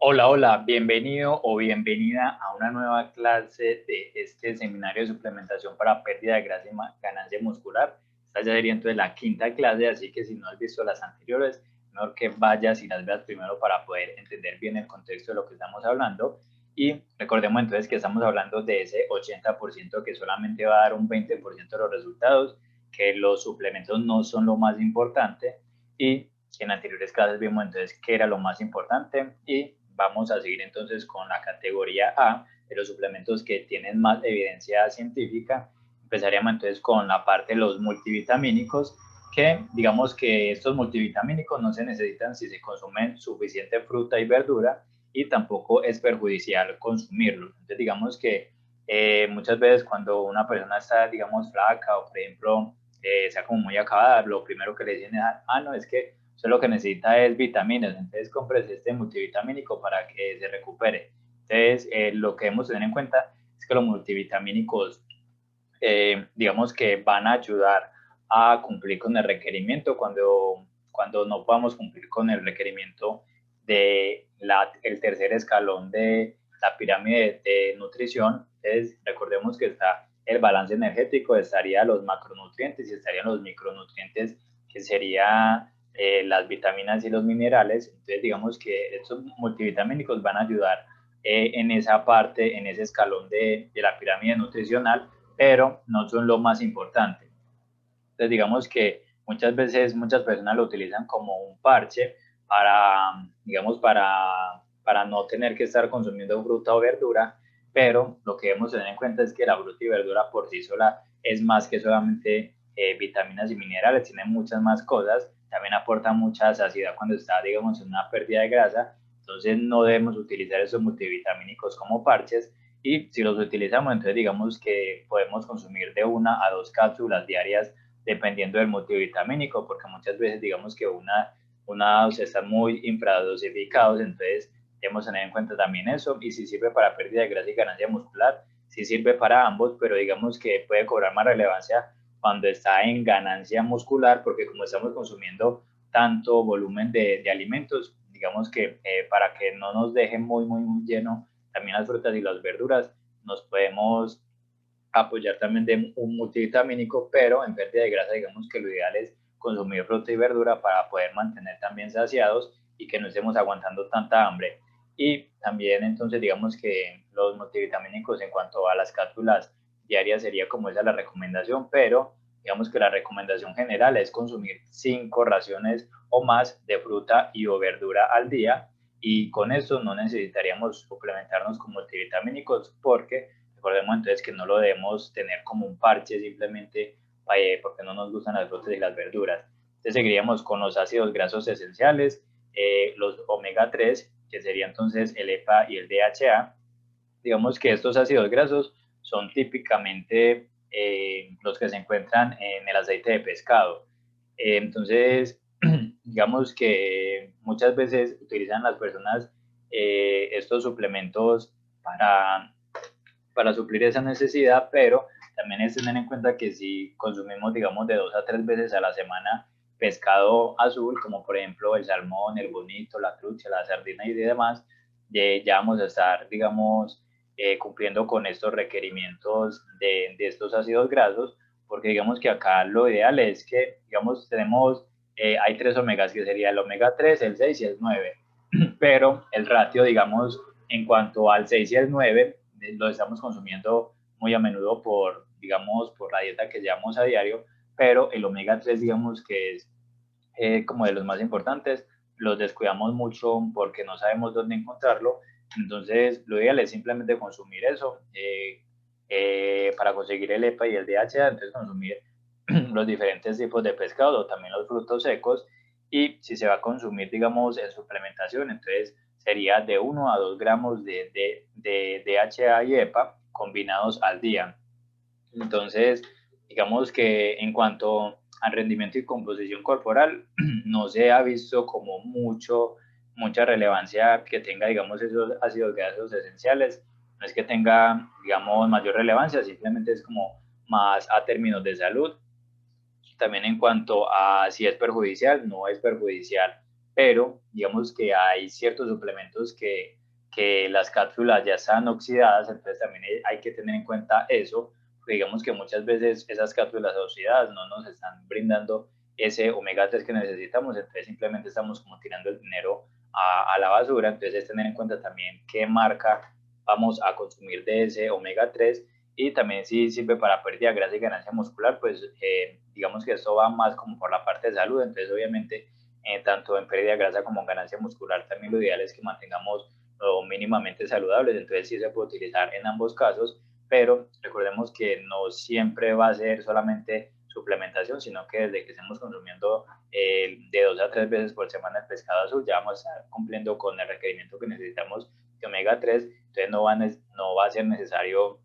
Hola, hola, bienvenido o bienvenida a una nueva clase de este seminario de suplementación para pérdida de grasa y ganancia muscular. Esta ya sería entonces la quinta clase, así que si no has visto las anteriores, mejor que vayas y las veas primero para poder entender bien el contexto de lo que estamos hablando. Y recordemos entonces que estamos hablando de ese 80% que solamente va a dar un 20% de los resultados, que los suplementos no son lo más importante y en anteriores clases vimos entonces qué era lo más importante y vamos a seguir entonces con la categoría A de los suplementos que tienen más evidencia científica. Empezaríamos entonces con la parte de los multivitamínicos, que digamos que estos multivitamínicos no se necesitan si se consumen suficiente fruta y verdura y tampoco es perjudicial consumirlos. Entonces digamos que muchas veces cuando una persona está digamos flaca o por ejemplo sea como muy acabada, lo primero que le dicen es, no, es que usted lo que necesita es vitaminas, entonces compres este multivitamínico para que se recupere. Entonces, lo que debemos tener en cuenta es que los multivitamínicos, digamos que van a ayudar a cumplir con el requerimiento cuando no podamos cumplir con el requerimiento de el tercer escalón de la pirámide de nutrición. Entonces, recordemos que está el balance energético, estarían los macronutrientes y estarían los micronutrientes, que serían las vitaminas y los minerales. Entonces, digamos que estos multivitamínicos van a ayudar en esa parte, en ese escalón de la pirámide nutricional, pero no son lo más importante. Entonces, digamos que muchas veces muchas personas lo utilizan como un parche digamos, para no tener que estar consumiendo fruta o verdura, pero lo que debemos tener en cuenta es que la fruta y verdura por sí sola es más que solamente vitaminas y minerales, tiene muchas más cosas, también aporta mucha saciedad cuando está, digamos, en una pérdida de grasa, entonces no debemos utilizar esos multivitamínicos como parches, y si los utilizamos, entonces digamos que podemos consumir de 1 a 2 cápsulas diarias dependiendo del multivitamínico, porque muchas veces digamos que una están muy infradosificados, entonces debemos tener en cuenta también eso, y si sirve para pérdida de grasa y ganancia muscular, si sirve para ambos, pero digamos que puede cobrar más relevancia cuando está en ganancia muscular, porque como estamos consumiendo tanto volumen de alimentos, digamos que para que no nos deje muy lleno también las frutas y las verduras, nos podemos apoyar también de un multivitamínico, pero en pérdida de grasa digamos que lo ideal es consumir fruta y verdura para poder mantener también saciados y que no estemos aguantando tanta hambre. Y también entonces digamos que los multivitamínicos en cuanto a las cápsulas diarias sería como esa la recomendación, pero digamos que la recomendación general es consumir 5 raciones o más de fruta y o verdura al día, y con eso no necesitaríamos suplementarnos con multivitamínicos, porque recordemos entonces que no lo debemos tener como un parche simplemente porque no nos gustan las frutas y las verduras. Entonces seguiríamos con los ácidos grasos esenciales, los omega 3, que sería entonces el EPA y el DHA. Digamos que estos ácidos grasos son típicamente los que se encuentran en el aceite de pescado. Entonces, digamos que muchas veces utilizan las personas estos suplementos para suplir esa necesidad, pero también es tener en cuenta que si consumimos, digamos, de 2 a 3 veces a la semana pescado azul, como por ejemplo el salmón, el bonito, la trucha, la sardina y demás, ya vamos a estar, digamos, cumpliendo con estos requerimientos de estos ácidos grasos, porque digamos que acá lo ideal es que, digamos, hay 3 omegas, que sería el omega 3, el 6 y el 9, pero el ratio, digamos, en cuanto al 6 y el 9, lo estamos consumiendo muy a menudo digamos, por la dieta que llevamos a diario, pero el omega 3, digamos, que es como de los más importantes, los descuidamos mucho porque no sabemos dónde encontrarlo. Entonces, lo ideal es simplemente consumir eso para conseguir el EPA y el DHA, entonces consumir los diferentes tipos de pescado o también los frutos secos. Y si se va a consumir, digamos, en suplementación, entonces sería de 1 a 2 gramos de DHA y EPA combinados al día. Entonces, digamos que en cuanto al rendimiento y composición corporal, no se ha visto como mucha relevancia que tenga, digamos, esos ácidos grasos esenciales. No es que tenga, digamos, mayor relevancia, simplemente es como más a términos de salud. También en cuanto a si es perjudicial, no es perjudicial pero digamos que hay ciertos suplementos que las cápsulas ya están oxidadas, entonces también hay que tener en cuenta eso, porque digamos que muchas veces esas cápsulas oxidadas no nos están brindando ese omega 3 que necesitamos, entonces simplemente estamos como tirando el dinero a la basura, entonces es tener en cuenta también qué marca vamos a consumir de ese omega 3 y también si sirve para pérdida de grasa y ganancia muscular, pues digamos que esto va más como por la parte de salud, entonces obviamente tanto en pérdida de grasa como en ganancia muscular también lo ideal es que mantengamos mínimamente saludables, entonces sí se puede utilizar en ambos casos, pero recordemos que no siempre va a ser solamente suplementación, sino que desde que estemos consumiendo de 2 a 3 veces por semana el pescado azul, ya vamos a estar cumpliendo con el requerimiento que necesitamos de omega 3, entonces no va a ser necesario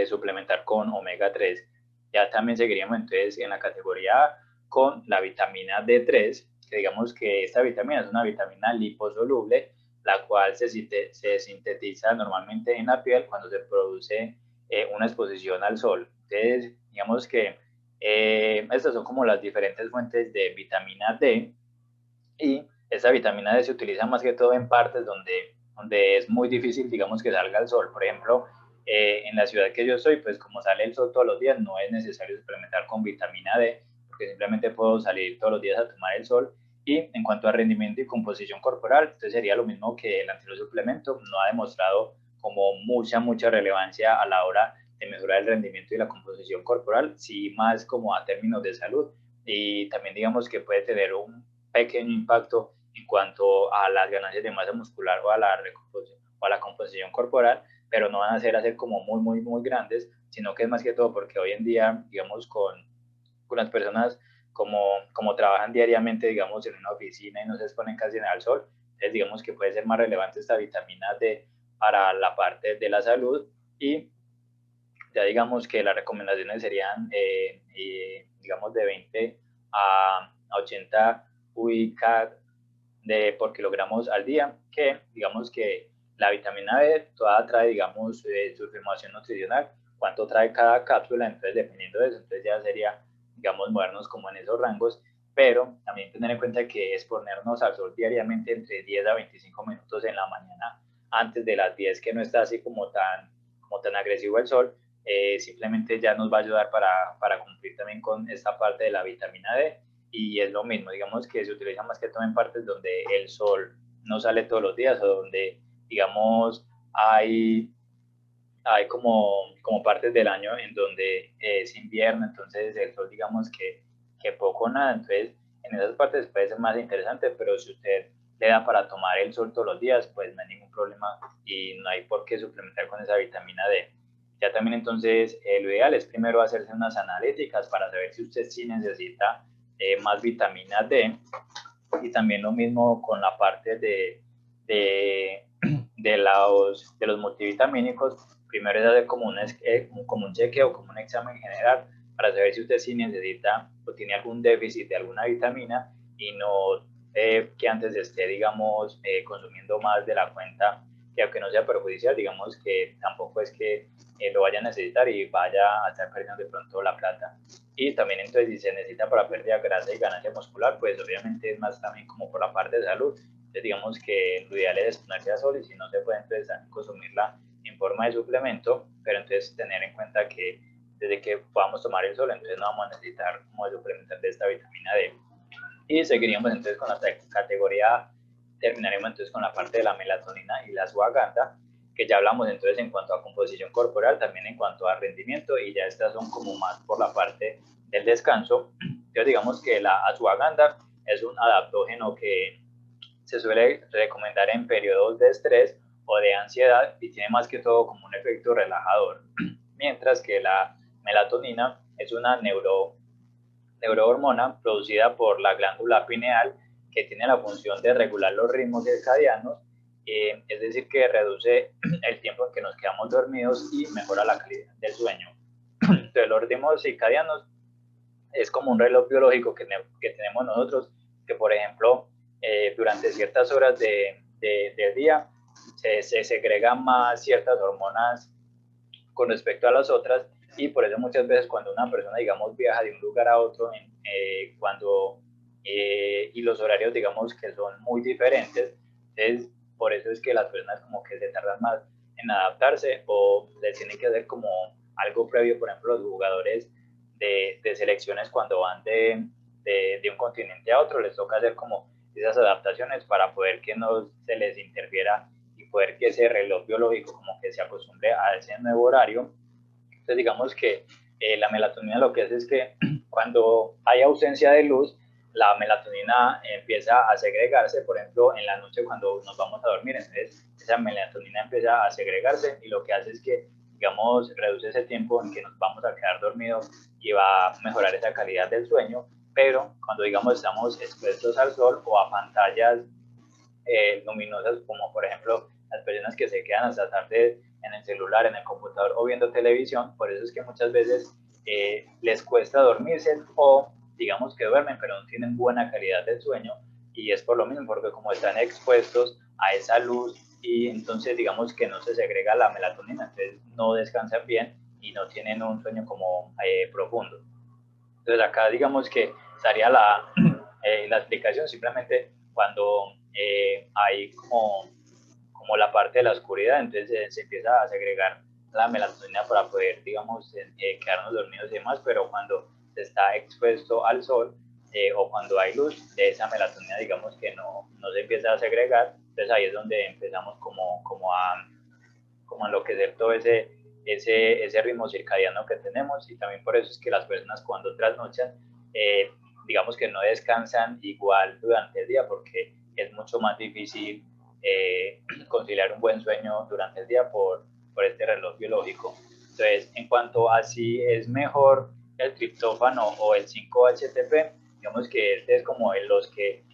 suplementar con omega 3. Ya también seguiríamos entonces en la categoría A con la vitamina D3, que digamos que esta vitamina es una vitamina liposoluble, la cual se sintetiza normalmente en la piel cuando se produce una exposición al sol. Entonces, digamos que estas son como las diferentes fuentes de vitamina D y esta vitamina D se utiliza más que todo en partes donde es muy difícil, digamos, que salga el sol. Por ejemplo, en la ciudad que yo estoy, pues como sale el sol todos los días, no es necesario suplementar con vitamina D, porque simplemente puedo salir todos los días a tomar el sol. Y en cuanto a rendimiento y composición corporal, entonces sería lo mismo que el anterior suplemento, no ha demostrado como mucha relevancia a la hora de mejorar el rendimiento y la composición corporal, sí más como a términos de salud. Y también digamos que puede tener un pequeño impacto en cuanto a las ganancias de masa muscular o a la recomposición o a la composición corporal, pero no van a ser como muy grandes, sino que es más que todo porque hoy en día, digamos, con las personas como trabajan diariamente, digamos, en una oficina y no se exponen casi al sol, entonces digamos que puede ser más relevante esta vitamina D para la parte de la salud y ya digamos que las recomendaciones serían, digamos, de 20 a 80 UICAD por kilogramos al día, que digamos que la vitamina D toda trae, digamos, su información nutricional, cuánto trae cada cápsula, entonces dependiendo de eso, entonces ya sería, digamos, movernos como en esos rangos, pero también tener en cuenta que exponernos al sol diariamente entre 10 a 25 minutos en la mañana, antes de las 10 que no está así como tan agresivo el sol, simplemente ya nos va a ayudar para cumplir también con esta parte de la vitamina D y es lo mismo, digamos que se utiliza más que todo en partes donde el sol no sale todos los días o donde, digamos, hay como partes del año en donde es invierno, entonces el sol digamos que poco o nada, entonces en esas partes puede ser más interesante, pero si usted le da para tomar el sol todos los días, pues no hay ningún problema y no hay por qué suplementar con esa vitamina D. Ya también entonces lo ideal es primero hacerse unas analíticas para saber si usted sí necesita más vitamina D y también lo mismo con la parte de los multivitamínicos. Primero es hacer como un chequeo, como un examen general para saber si usted sí necesita o tiene algún déficit de alguna vitamina y no que antes esté, digamos, consumiendo más de la cuenta, que aunque no sea perjudicial, digamos que tampoco es que lo vaya a necesitar y vaya a estar perdiendo de pronto la plata. Y también entonces si se necesita para pérdida de grasa y ganancia muscular, pues obviamente es más también como por la parte de salud. Entonces digamos que lo ideal es exponerse a sol y si no se puede entonces consumirla en forma de suplemento, pero entonces tener en cuenta que desde que podamos tomar el sol, entonces no vamos a necesitar como suplementar de esta vitamina D. Y seguiríamos entonces con la categoría, terminaremos entonces con la parte de la melatonina y la ashwagandha, que ya hablamos entonces en cuanto a composición corporal, también en cuanto a rendimiento, y ya estas son como más por la parte del descanso. Entonces digamos que la ashwagandha es un adaptógeno que se suele recomendar en periodos de estrés o de ansiedad y tiene más que todo como un efecto relajador, mientras que la melatonina es una neurohormona producida por la glándula pineal que tiene la función de regular los ritmos circadianos, es decir, que reduce el tiempo en que nos quedamos dormidos y mejora la calidad del sueño. Entonces, los ritmos circadianos es como un reloj biológico que tenemos nosotros, que por ejemplo, durante ciertas horas del día se segregan más ciertas hormonas con respecto a las otras y por eso muchas veces cuando una persona, digamos, viaja de un lugar a otro, cuando y los horarios, digamos, que son muy diferentes. Entonces, por eso es que las personas como que se tardan más en adaptarse o les tienen que hacer como algo previo. Por ejemplo, los jugadores de selecciones cuando van de un continente a otro, les toca hacer como esas adaptaciones para poder que no se les interfiera y poder que ese reloj biológico como que se acostumbre a ese nuevo horario. Entonces digamos que la melatonina lo que hace es que cuando hay ausencia de luz, la melatonina empieza a segregarse, por ejemplo, en la noche cuando nos vamos a dormir, entonces esa melatonina empieza a segregarse y lo que hace es que, digamos, reduce ese tiempo en que nos vamos a quedar dormidos y va a mejorar esa calidad del sueño, pero cuando, digamos, estamos expuestos al sol o a pantallas luminosas, como por ejemplo las personas que se quedan hasta tarde en el celular, en el computador o viendo televisión, por eso es que muchas veces les cuesta dormirse o digamos que duermen pero no tienen buena calidad del sueño y es por lo mismo, porque como están expuestos a esa luz y entonces digamos que no se segrega la melatonina, entonces no descansan bien y no tienen un sueño como profundo. Entonces acá digamos que estaría la explicación simplemente cuando hay como la parte de la oscuridad, entonces se empieza a segregar la melatonina para poder, digamos, quedarnos dormidos y demás, pero cuando se está expuesto al sol o cuando hay luz, de esa melatonina, digamos que no se empieza a segregar, entonces ahí es donde empezamos como a enloquecer todo ese ritmo circadiano que tenemos y también por eso es que las personas cuando trasnochan, digamos que no descansan igual durante el día porque es mucho más difícil conciliar un buen sueño durante el día por este reloj biológico. Entonces, en cuanto a si es mejor el triptófano o el 5-HTP, digamos que este es como los que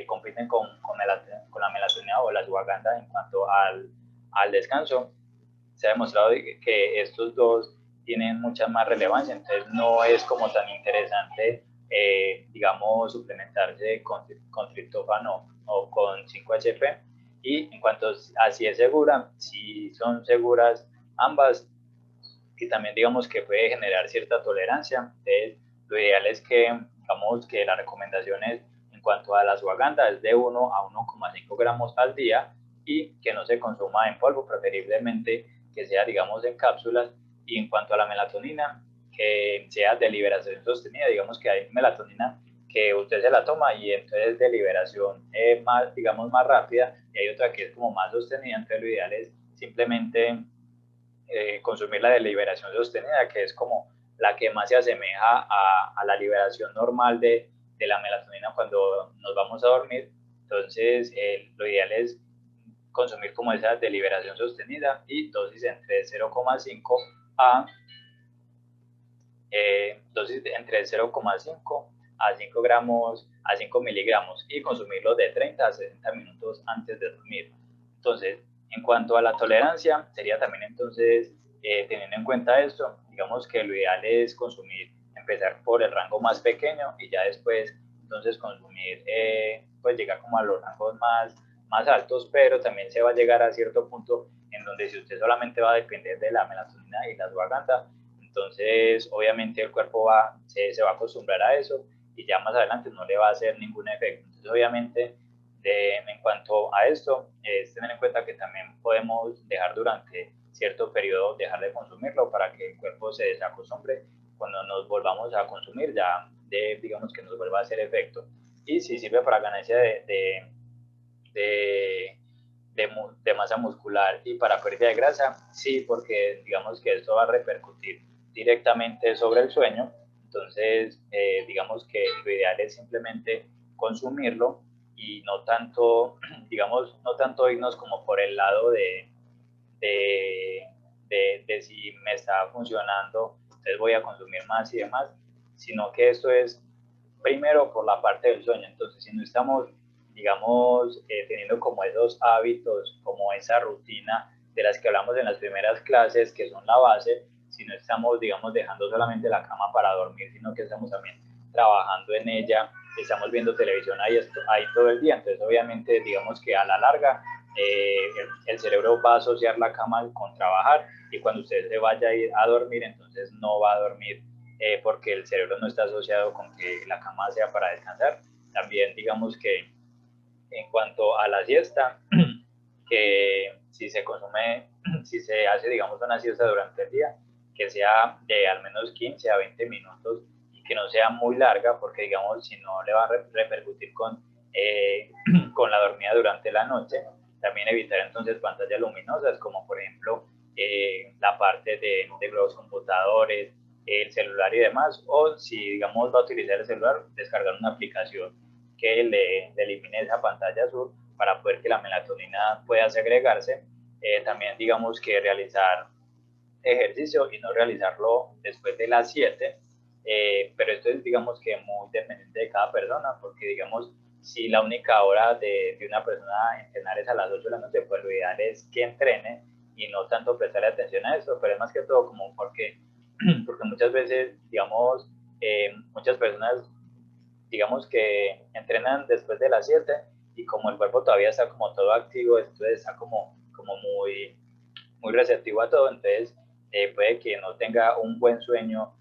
compiten con la melatonina o la ashwagandha en cuanto al descanso. Se ha demostrado que estos dos tienen mucha más relevancia, entonces no es como tan interesante, digamos, suplementarse con triptófano o con 5-HTP. Y en cuanto a si es segura, si son seguras ambas, y también digamos que puede generar cierta tolerancia. Entonces, lo ideal es que, digamos, que las recomendaciones en cuanto a la ashwagandha es de 1 a 1,5 gramos al día y que no se consuma en polvo, preferiblemente que sea, digamos, en cápsulas. Y en cuanto a la melatonina, que sea de liberación sostenida, digamos que hay melatonina que usted se la toma y entonces de liberación más, digamos, más rápida, y hay otra que es como más sostenida, entonces lo ideal es simplemente consumir la de liberación sostenida, que es como la que más se asemeja a la liberación normal de la melatonina cuando nos vamos a dormir. Entonces, lo ideal es consumir como esa de liberación sostenida y dosis entre 0,5 a dosis entre 0,5 a 5 gramos a 5 miligramos y consumirlo de 30 a 60 minutos antes de dormir. Entonces, en cuanto a la tolerancia, sería también entonces, teniendo en cuenta esto, digamos que lo ideal es consumir, empezar por el rango más pequeño y ya después entonces consumir, pues llegar como a los rangos más altos, pero también se va a llegar a cierto punto en donde si usted solamente va a depender de la melatonina y la ashwagandha, entonces obviamente el cuerpo se va a acostumbrar a eso y ya más adelante no le va a hacer ningún efecto. Entonces obviamente en cuanto a esto, es tener en cuenta que también podemos dejar durante cierto periodo, dejar de consumirlo para que el cuerpo se desacostumbre. Cuando nos volvamos a consumir ya digamos que nos vuelva a hacer efecto. Y si sirve para ganancia de, de masa muscular y para pérdida de grasa, sí, porque digamos que esto va a repercutir directamente sobre el sueño. Entonces, digamos que lo ideal es simplemente consumirlo y no tanto, digamos, no tanto irnos como por el lado de, de si me está funcionando, entonces voy a consumir más y demás, sino que esto es primero por la parte del sueño. Entonces, si no estamos, digamos, teniendo como esos hábitos, como esa rutina de las que hablamos en las primeras clases, que son la base, si no estamos, digamos, dejando solamente la cama para dormir, sino que estamos también trabajando en ella, estamos viendo televisión ahí todo el día, entonces obviamente digamos que a la larga el cerebro va a asociar la cama con trabajar y cuando usted se vaya a ir a dormir, entonces no va a dormir porque el cerebro no está asociado con que la cama sea para descansar. También digamos que en cuanto a la siesta, que si se consume, si se hace, digamos, una siesta durante el día, que sea de al menos 15 a 20 minutos y que no sea muy larga, porque, digamos, si no le va a repercutir con la dormida durante la noche. También evitar entonces pantallas luminosas, como por ejemplo la parte de los computadores, el celular y demás, o si, digamos, va a utilizar el celular, descargar una aplicación que le elimine esa pantalla azul para poder que la melatonina pueda segregarse. También digamos que realizar ejercicio y no realizarlo después de las 7, pero esto es digamos que muy dependiente de cada persona, porque digamos si la única hora de una persona entrenar es a las 8 de la noche, pues lo ideal es que entrene y no tanto prestarle atención a esto, pero es más que todo como porque muchas veces, digamos, muchas personas digamos que entrenan después de las 7 y como el cuerpo todavía está como todo activo, entonces está como muy receptivo a todo, entonces puede que no tenga un buen sueño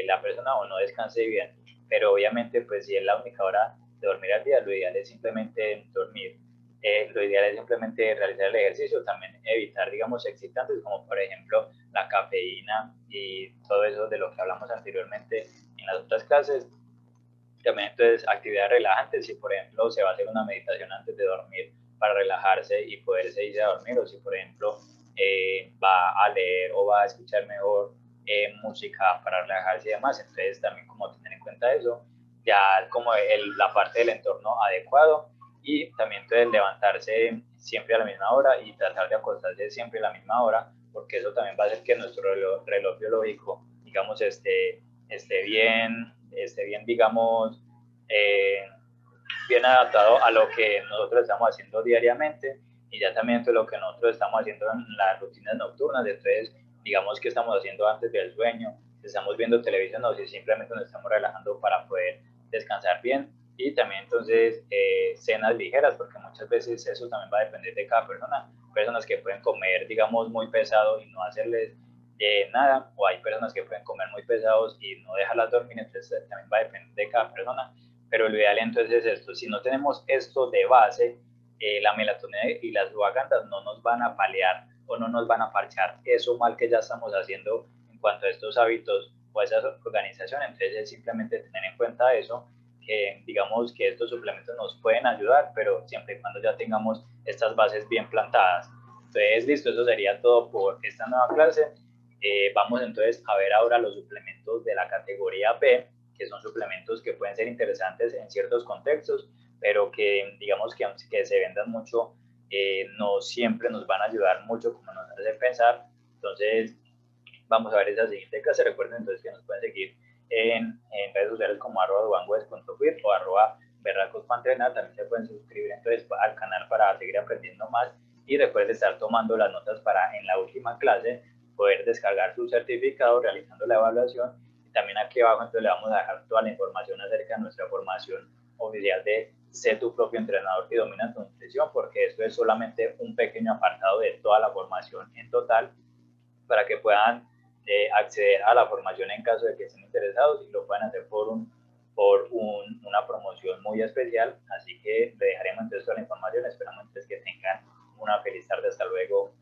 la persona o no descanse bien, pero obviamente pues si es la única hora de dormir al día, lo ideal es simplemente dormir. Lo ideal es simplemente realizar el ejercicio, también evitar, digamos, excitantes como por ejemplo la cafeína y todo eso de lo que hablamos anteriormente en las otras clases. También entonces actividades relajantes, si por ejemplo se va a hacer una meditación antes de dormir para relajarse y poderse irse a dormir, o si por ejemplo va a leer o va a escuchar mejor música para relajarse y demás, entonces también como tener en cuenta eso, ya como la parte del entorno adecuado y también entonces levantarse siempre a la misma hora y tratar de acostarse siempre a la misma hora, porque eso también va a hacer que nuestro reloj biológico, digamos, esté bien, digamos, eh, bien adaptado a lo que nosotros estamos haciendo diariamente y ya también de lo que nosotros estamos haciendo en las rutinas nocturnas. Entonces, digamos que estamos haciendo antes del sueño, estamos viendo televisión o si simplemente nos estamos relajando para poder descansar bien. Y también entonces cenas ligeras, porque muchas veces eso también va a depender de cada persona. Personas que pueden comer, digamos, muy pesado y no hacerles nada, o hay personas que pueden comer muy pesados y no dejarlas dormir, entonces también va a depender de cada persona, pero lo ideal entonces es esto, si no tenemos esto de base, la melatonina y las ashwagandhas no nos van a paliar o no nos van a parchar eso mal que ya estamos haciendo en cuanto a estos hábitos o a esa organización, entonces es simplemente tener en cuenta eso, que digamos que estos suplementos nos pueden ayudar, pero siempre y cuando ya tengamos estas bases bien plantadas. Entonces, listo, eso sería todo por esta nueva clase. Vamos entonces a ver ahora los suplementos de la categoría B, que son suplementos que pueden ser interesantes en ciertos contextos, pero que digamos que se vendan mucho, no siempre nos van a ayudar mucho como nos hace pensar. Entonces, vamos a ver esa siguiente clase. Recuerden entonces que nos pueden seguir en redes sociales como @duangues.fit o @berracos.entrenar. También se pueden suscribir entonces al canal para seguir aprendiendo más y recuerden estar tomando las notas para en la última clase poder descargar su certificado realizando la evaluación. Y también aquí abajo entonces le vamos a dejar toda la información acerca de nuestra formación oficial de Sé tu propio entrenador y domina tu nutrición, porque esto es solamente un pequeño apartado de toda la formación en total para que puedan acceder a la formación en caso de que estén interesados y lo puedan hacer una promoción muy especial. Así que le dejaremos entonces toda la información. Esperamos entonces que tengan una feliz tarde. Hasta luego.